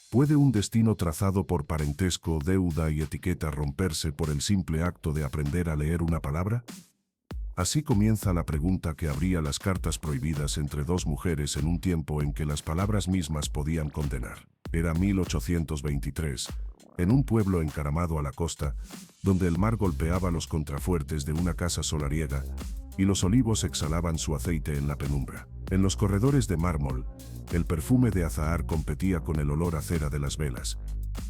¿Puede un destino trazado por parentesco, deuda y etiqueta romperse por el simple acto de aprender a leer una palabra? Así comienza la pregunta que abría las cartas prohibidas entre dos mujeres en un tiempo en que las palabras mismas podían condenar. Era 1823, en un pueblo encaramado a la costa, donde el mar golpeaba los contrafuertes de una casa solariega y los olivos exhalaban su aceite en la penumbra. En los corredores de mármol, el perfume de azahar competía con el olor a cera de las velas.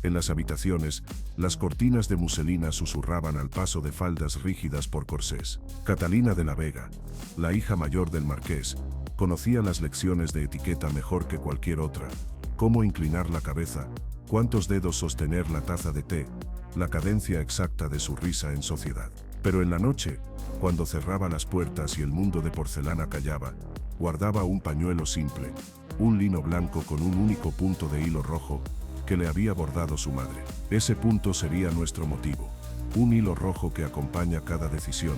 En las habitaciones, las cortinas de muselina susurraban al paso de faldas rígidas por corsés. Catalina de la Vega, la hija mayor del marqués, conocía las lecciones de etiqueta mejor que cualquier otra. Cómo inclinar la cabeza, cuántos dedos sostener la taza de té, la cadencia exacta de su risa en sociedad. Pero en la noche, cuando cerraba las puertas y el mundo de porcelana callaba, guardaba un pañuelo simple, un lino blanco con un único punto de hilo rojo, que le había bordado su madre. Ese punto sería nuestro motivo. Un hilo rojo que acompaña cada decisión,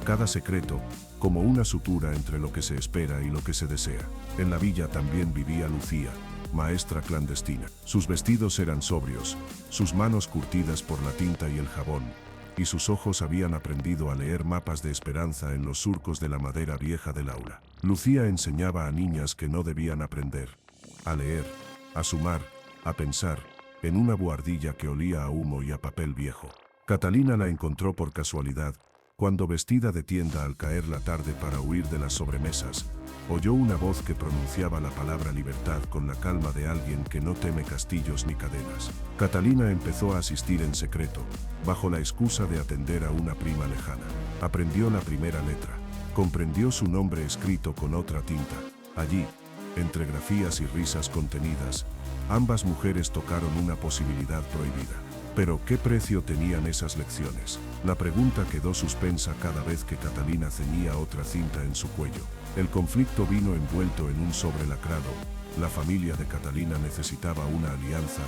cada secreto, como una sutura entre lo que se espera y lo que se desea. En la villa también vivía Lucía, maestra clandestina. Sus vestidos eran sobrios, sus manos curtidas por la tinta y el jabón, y sus ojos habían aprendido a leer mapas de esperanza en los surcos de la madera vieja del aula. Lucía enseñaba a niñas que no debían aprender a leer, a sumar, a pensar, en una buhardilla que olía a humo y a papel viejo. Catalina la encontró por casualidad, cuando vestida de tienda al caer la tarde para huir de las sobremesas, oyó una voz que pronunciaba la palabra libertad con la calma de alguien que no teme castillos ni cadenas. Catalina empezó a asistir en secreto, bajo la excusa de atender a una prima lejana. Aprendió la primera letra, comprendió su nombre escrito con otra tinta. Allí, entre grafías y risas contenidas, ambas mujeres tocaron una posibilidad prohibida. Pero ¿qué precio tenían esas lecciones? La pregunta quedó suspensa cada vez que Catalina ceñía otra cinta en su cuello. El conflicto vino envuelto en un sobre lacrado. La familia de Catalina necesitaba una alianza.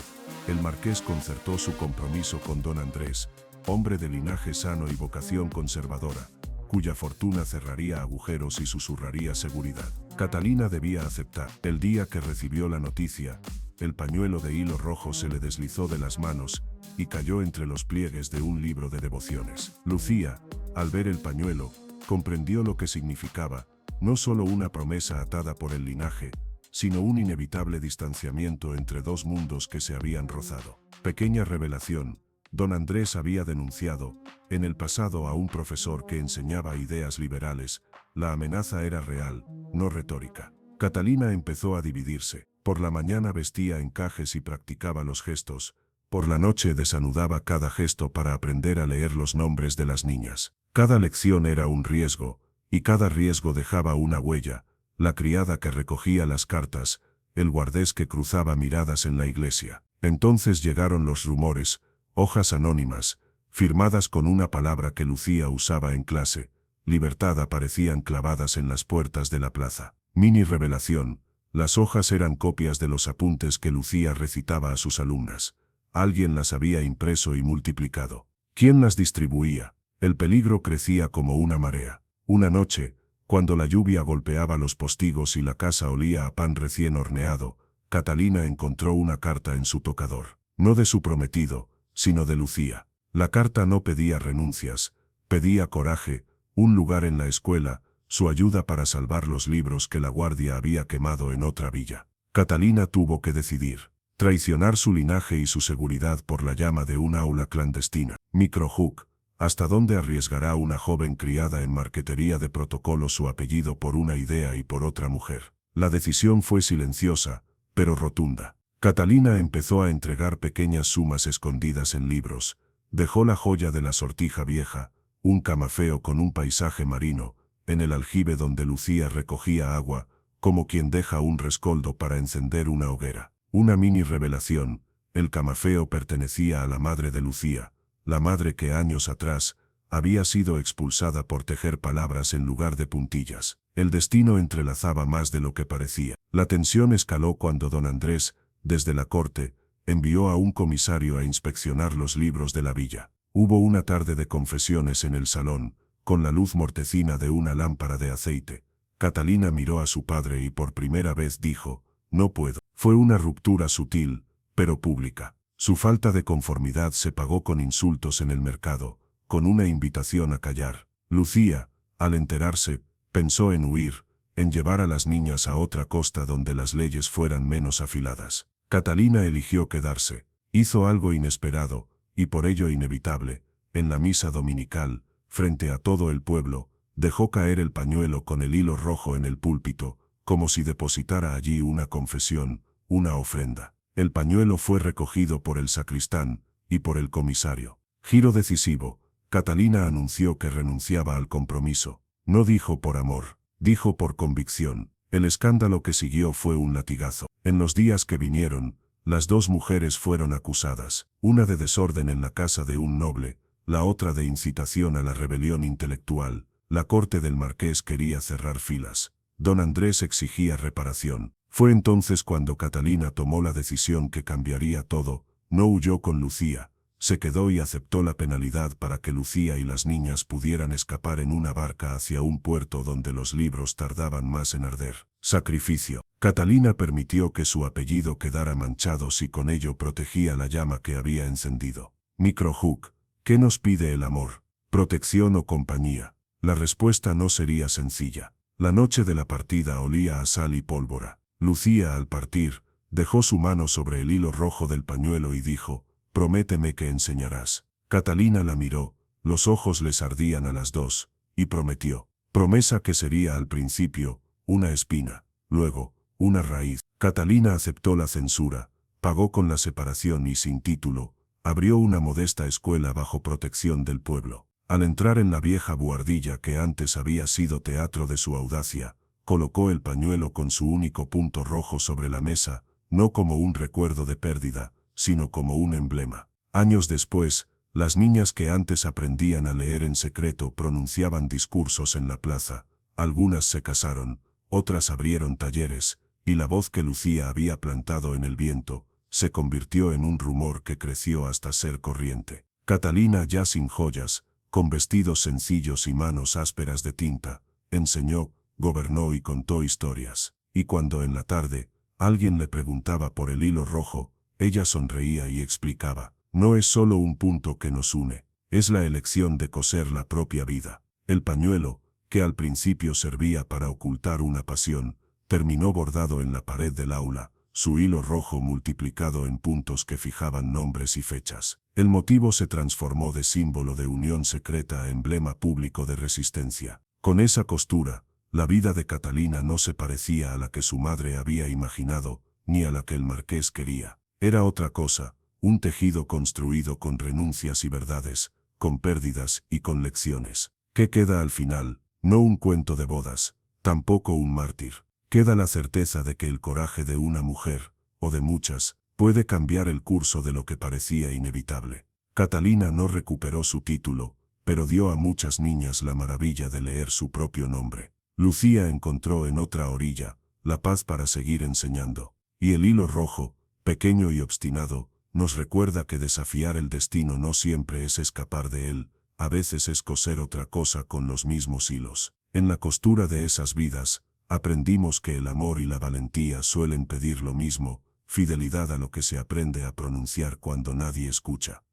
El marqués concertó su compromiso con don Andrés, hombre de linaje sano y vocación conservadora, cuya fortuna cerraría agujeros y susurraría seguridad. Catalina debía aceptar. El día que recibió la noticia, el pañuelo de hilo rojo se le deslizó de las manos y cayó entre los pliegues de un libro de devociones. Lucía, al ver el pañuelo, comprendió lo que significaba, no solo una promesa atada por el linaje, sino un inevitable distanciamiento entre dos mundos que se habían rozado. Pequeña revelación: don Andrés había denunciado, en el pasado, a un profesor que enseñaba ideas liberales. La amenaza era real, no retórica. Catalina empezó a dividirse. Por la mañana vestía encajes y practicaba los gestos. Por la noche desanudaba cada gesto para aprender a leer los nombres de las niñas. Cada lección era un riesgo, y cada riesgo dejaba una huella: la criada que recogía las cartas, el guardés que cruzaba miradas en la iglesia. Entonces llegaron los rumores, hojas anónimas, firmadas con una palabra que Lucía usaba en clase. Libertad aparecían clavadas en las puertas de la plaza. Mini revelación: las hojas eran copias de los apuntes que Lucía recitaba a sus alumnas. Alguien las había impreso y multiplicado. ¿Quién las distribuía? El peligro crecía como una marea. Una noche, cuando la lluvia golpeaba los postigos y la casa olía a pan recién horneado, Catalina encontró una carta en su tocador. No de su prometido, sino de Lucía. La carta no pedía renuncias, pedía coraje, un lugar en la escuela, su ayuda para salvar los libros que la guardia había quemado en otra villa. Catalina tuvo que decidir: traicionar su linaje y su seguridad por la llama de un aula clandestina. Microhook: ¿hasta dónde arriesgará una joven criada en marquetería de protocolo su apellido por una idea y por otra mujer? La decisión fue silenciosa, pero rotunda. Catalina empezó a entregar pequeñas sumas escondidas en libros. Dejó la joya de la sortija vieja, un camafeo con un paisaje marino, en el aljibe donde Lucía recogía agua, como quien deja un rescoldo para encender una hoguera. Una mini revelación: el camafeo pertenecía a la madre de Lucía, la madre que años atrás había sido expulsada por tejer palabras en lugar de puntillas. El destino entrelazaba más de lo que parecía. La tensión escaló cuando don Andrés, desde la corte, envió a un comisario a inspeccionar los libros de la villa. Hubo una tarde de confesiones en el salón, con la luz mortecina de una lámpara de aceite. Catalina miró a su padre y por primera vez dijo: no puedo. Fue una ruptura sutil, pero pública. Su falta de conformidad se pagó con insultos en el mercado, con una invitación a callar. Lucía, al enterarse, pensó en huir, en llevar a las niñas a otra costa donde las leyes fueran menos afiladas. Catalina eligió quedarse. Hizo algo inesperado, y por ello inevitable. En la misa dominical, frente a todo el pueblo, dejó caer el pañuelo con el hilo rojo en el púlpito, como si depositara allí una confesión, una ofrenda. El pañuelo fue recogido por el sacristán y por el comisario. Giro decisivo. Catalina anunció que renunciaba al compromiso. No dijo por amor, dijo por convicción. El escándalo que siguió fue un latigazo. En los días que vinieron, las dos mujeres fueron acusadas, una de desorden en la casa de un noble, la otra de incitación a la rebelión intelectual. La corte del marqués quería cerrar filas. Don Andrés exigía reparación. Fue entonces cuando Catalina tomó la decisión que cambiaría todo. No huyó con Lucía, se quedó y aceptó la penalidad para que Lucía y las niñas pudieran escapar en una barca hacia un puerto donde los libros tardaban más en arder. Sacrificio. Catalina permitió que su apellido quedara manchado si con ello protegía la llama que había encendido. Microhook. ¿Qué nos pide el amor? ¿Protección o compañía? La respuesta no sería sencilla. La noche de la partida olía a sal y pólvora. Lucía, al partir, dejó su mano sobre el hilo rojo del pañuelo y dijo, «Prométeme que enseñarás». Catalina la miró, los ojos les ardían a las dos, y prometió. Promesa que sería al principio una espina, luego una raíz. Catalina aceptó la censura, pagó con la separación y sin título, abrió una modesta escuela bajo protección del pueblo. Al entrar en la vieja buhardilla que antes había sido teatro de su audacia, colocó el pañuelo con su único punto rojo sobre la mesa, no como un recuerdo de pérdida, sino como un emblema. Años después, las niñas que antes aprendían a leer en secreto pronunciaban discursos en la plaza, algunas se casaron, otras abrieron talleres, y la voz que Lucía había plantado en el viento, se convirtió en un rumor que creció hasta ser corriente. Catalina, ya sin joyas, con vestidos sencillos y manos ásperas de tinta, enseñó, gobernó y contó historias. Y cuando en la tarde, alguien le preguntaba por el hilo rojo, ella sonreía y explicaba, no es solo un punto que nos une, es la elección de coser la propia vida. El pañuelo, que al principio servía para ocultar una pasión, terminó bordado en la pared del aula, su hilo rojo multiplicado en puntos que fijaban nombres y fechas. El motivo se transformó de símbolo de unión secreta a emblema público de resistencia. Con esa costura, la vida de Catalina no se parecía a la que su madre había imaginado, ni a la que el marqués quería. Era otra cosa, un tejido construido con renuncias y verdades, con pérdidas y con lecciones. ¿Qué queda al final? No un cuento de bodas, tampoco un mártir. Queda la certeza de que el coraje de una mujer, o de muchas, puede cambiar el curso de lo que parecía inevitable. Catalina no recuperó su título, pero dio a muchas niñas la maravilla de leer su propio nombre. Lucía encontró en otra orilla la paz para seguir enseñando. Y el hilo rojo, pequeño y obstinado, nos recuerda que desafiar el destino no siempre es escapar de él, a veces es coser otra cosa con los mismos hilos. En la costura de esas vidas, aprendimos que el amor y la valentía suelen pedir lo mismo, fidelidad a lo que se aprende a pronunciar cuando nadie escucha.